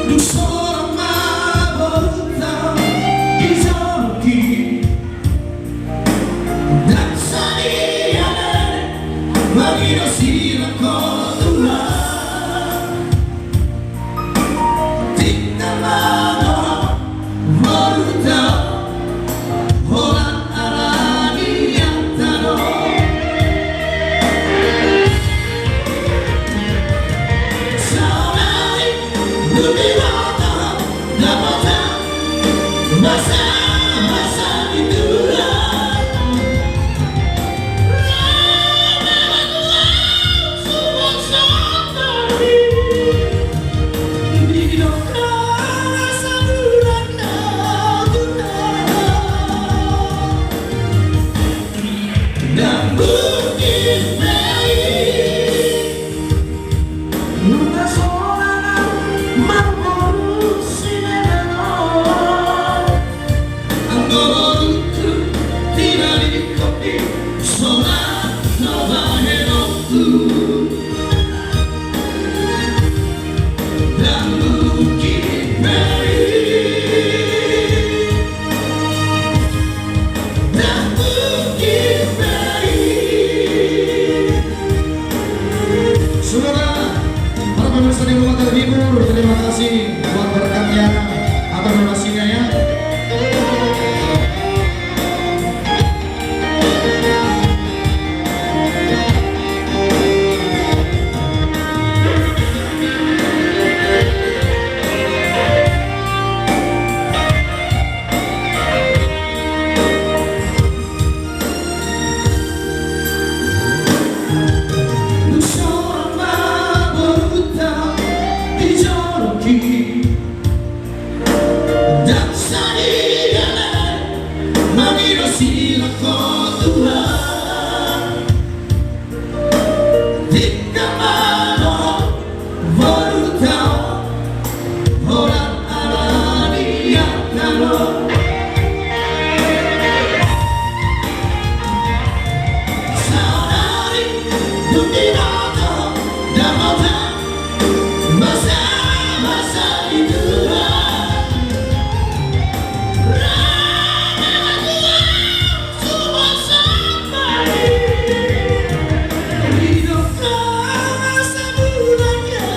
Untuk seorang mabuk dijauhi dan sediakan bagi sila kau Tuhan. Tinggal mana berhutang orang alami yang tahu saudari lebih matang dapat masa-masa itulah semua saudari hidupkan rasa bulannya dan mungkin baik luka seorang mengurusi dengan Anggota itu tidak dikopi solat nobaheroku dan mungkin baik dan mungkin baik. Saudara, para pemirsa di rumah terhibur, terima kasih buat berkatnya atau donasinya ya. Dan sediakan bagi sila kau Tuhan. Tinggal mana baru tahu orang alami yang tahu saudari bukti datang dapat masa-masa itulah semua sampai hidupkan rasa bulannya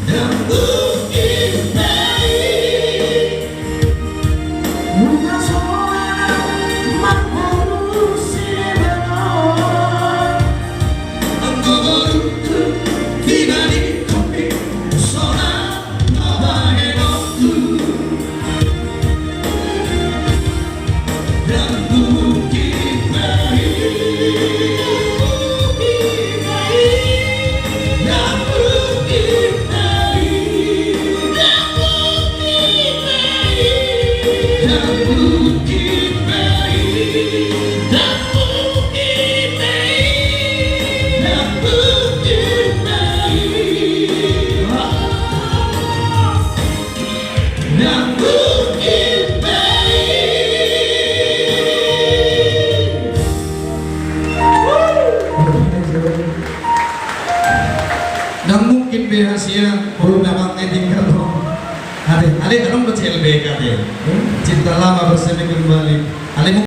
dan mungkin baik luka seorang mengurusi dengan Anggota itu tidak dikopi solat nobaheroku dan mungkin baik dan mungkin baik dan mungkin baik dan mungkin baik dan mungkin baik dan mungkin baik dan mungkin berhasil belum dapat tinggal dong. Adik, kadang udah CLBK deh. Cinta lama bersemi kembali. Adik